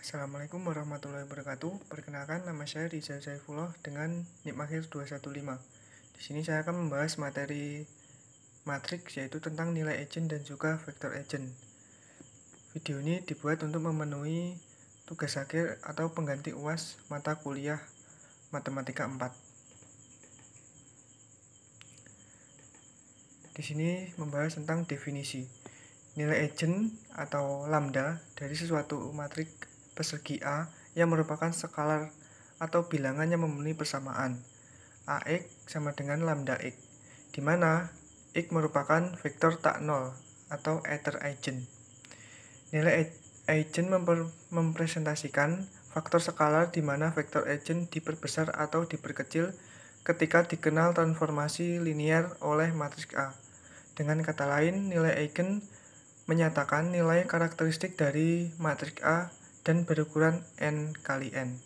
Assalamualaikum warahmatullahi wabarakatuh. Perkenalkan, nama saya Rizal Saifullah dengan NIM akhir 215. Di sini saya akan membahas materi matriks, yaitu tentang nilai eigen dan juga vektor eigen. Video ini dibuat untuk memenuhi tugas akhir atau pengganti UAS mata kuliah Matematika 4. Di sini membahas tentang definisi. Nilai eigen atau lambda dari sesuatu matriks persegi A yang merupakan skalar atau bilangan yang memenuhi persamaan AX sama dengan lambda X, di mana X merupakan vektor tak nol atau ether eigen. Nilai eigen mempresentasikan faktor skalar di mana vektor eigen diperbesar atau diperkecil ketika dikenal transformasi linier oleh matriks A. Dengan kata lain, nilai eigen menyatakan nilai karakteristik dari matriks A dan berukuran n kali n.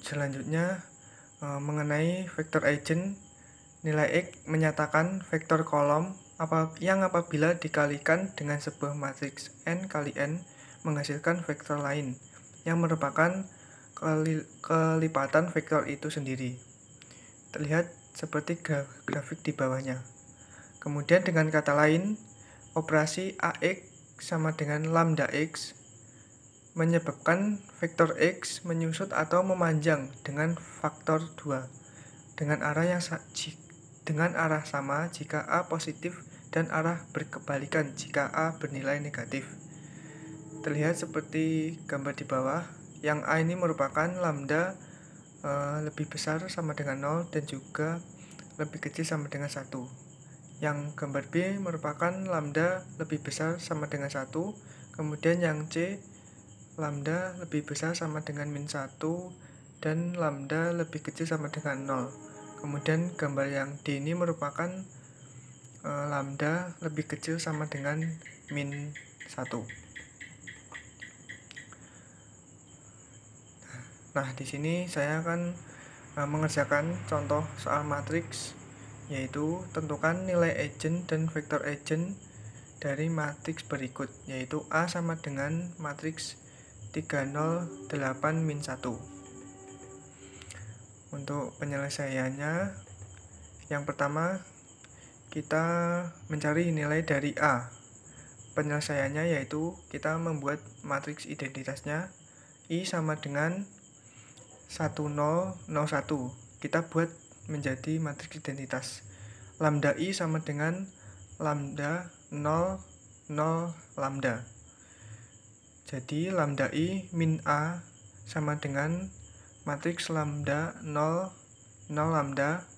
Selanjutnya, mengenai vektor eigen, nilai X menyatakan vektor kolom yang apabila dikalikan dengan sebuah matriks n kali n menghasilkan vektor lain yang merupakan kelipatan vektor itu sendiri. Terlihat seperti grafik di bawahnya. Kemudian dengan kata lain, operasi AX sama dengan lambda X menyebabkan vektor X menyusut atau memanjang dengan faktor 2 dengan arah sama jika A positif dan arah berkebalikan jika A bernilai negatif. Terlihat seperti gambar di bawah, yang A ini merupakan lambda lebih besar sama dengan 0 dan juga lebih kecil sama dengan 1. Yang gambar B merupakan lambda lebih besar sama dengan 1, kemudian yang C lambda lebih besar sama dengan -1 dan lambda lebih kecil sama dengan 0. Kemudian gambar yang D ini merupakan lambda lebih kecil sama dengan -1. Nah, di sini saya akan mengerjakan contoh soal matriks, yaitu tentukan nilai eigen dan vektor eigen dari matriks berikut, yaitu A sama dengan matriks 308 -1. Untuk penyelesaiannya, yang pertama kita mencari nilai dari A. Penyelesaiannya yaitu kita membuat matriks identitasnya I sama dengan 1001. Kita buat menjadi matriks identitas. Lambda I sama dengan lambda 0, 0, lambda. Jadi lambda I min A sama dengan matriks lambda 0, 0, lambda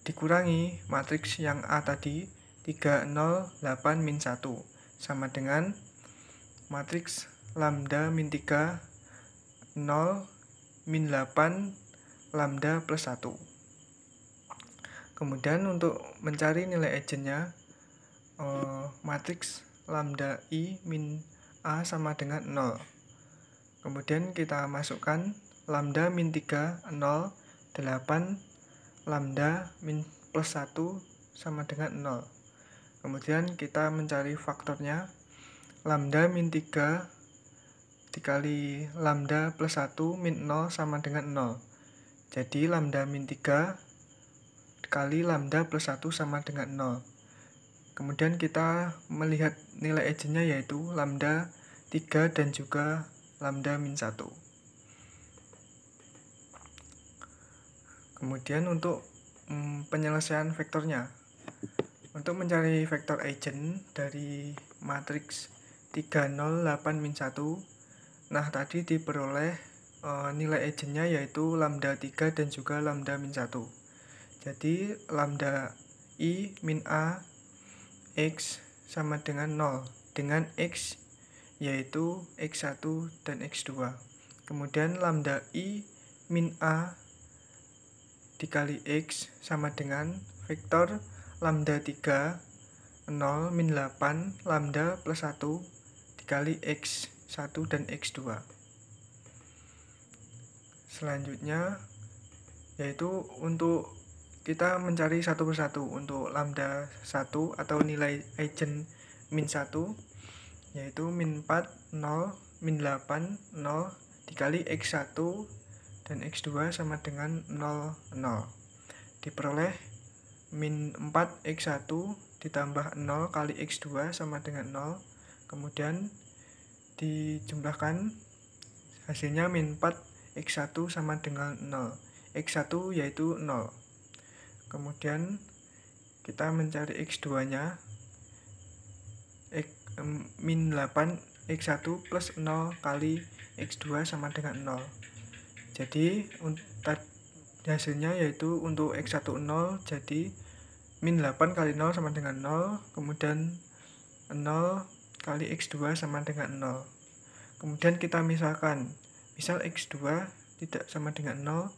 dikurangi matriks yang A tadi 308 min 1 sama dengan matriks lambda min 3, 0, min 8, lambda plus 1. Kemudian untuk mencari nilai eigennya, matriks lambda I min A sama dengan 0. Kemudian kita masukkan lambda min 3, 0, 8, lambda min plus 1 sama dengan 0. Kemudian kita mencari faktornya, lambda min 3 dikali lambda plus 1 min 0 sama dengan 0. Jadi lambda min 3 dikali lambda plus 1 sama dengan 0. Kemudian kita melihat nilai eigennya yaitu lambda 3 dan juga lambda min 1. Kemudian untuk penyelesaian vektornya, untuk mencari vektor eigen dari matriks 308 min 1, nah tadi diperoleh nilai eigennya yaitu lambda 3 dan juga lambda min 1. Jadi lambda I min A X sama dengan 0 dengan X yaitu X1 dan X2. Kemudian lambda I min A dikali X sama dengan vektor lambda 3, 0, min 8, lambda plus 1 dikali X1 dan X2. Selanjutnya yaitu untuk kita mencari satu persatu untuk lambda 1 atau nilai eigen min 1, yaitu min 4, 0, min 8, 0, dikali X1 dan X2 sama dengan 0, 0. Diperoleh min 4 X1 ditambah 0 kali X2 sama dengan 0. Kemudian dijumlahkan, hasilnya min 4 X1 sama dengan 0. X1 yaitu 0. Kemudian kita mencari X2 nya, min 8 X1 plus 0 kali X2 sama dengan 0. Jadi hasilnya yaitu untuk X1 0, jadi min 8 kali 0 sama dengan 0, kemudian 0 kali X2 sama dengan 0. Kemudian kita misalkan, misal X2 tidak sama dengan 0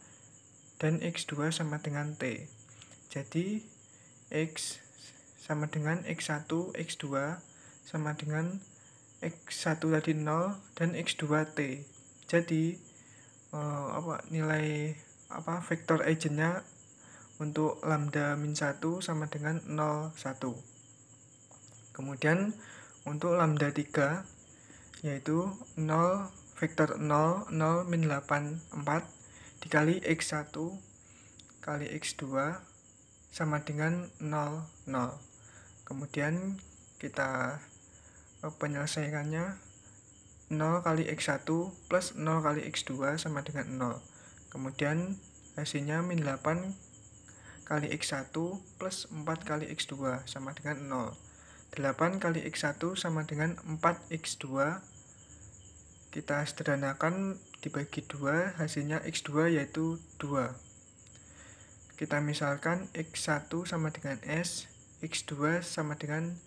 dan X2 sama dengan T. Jadi X sama dengan X1, X2 sama dengan X1 tadi 0 dan X2 T. Jadi nilai vektor eigennya untuk lambda min 1 sama dengan 0, 1. Kemudian untuk lambda 3 yaitu 0 vektor 0, 0 min 8, 4 dikali X1 kali X2 sama dengan 0, 0. Kemudian kita penyelesaiannya 0 kali X1 plus 0 kali X2 sama dengan 0. Kemudian hasilnya min 8 kali X1 plus 4 kali X2 sama dengan 0. 8 kali X1 sama dengan 4X2. Kita sederhanakan, dibagi 2, hasilnya X2 yaitu 2. Kita misalkan X1 sama dengan S, X2 sama dengan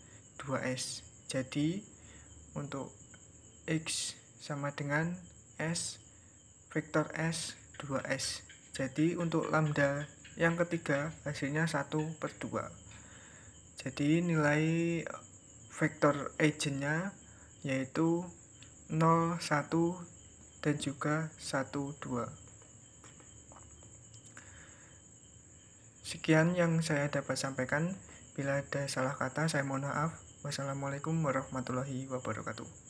2S. Jadi untuk X sama dengan S, vektor S 2S. Jadi untuk lambda yang ketiga hasilnya 1/2. Jadi nilai vektor eigennya yaitu 0, 1 dan juga 1, 2. Sekian yang saya dapat sampaikan. Bila ada salah kata, saya mohon maaf. Wassalamualaikum warahmatullahi wabarakatuh.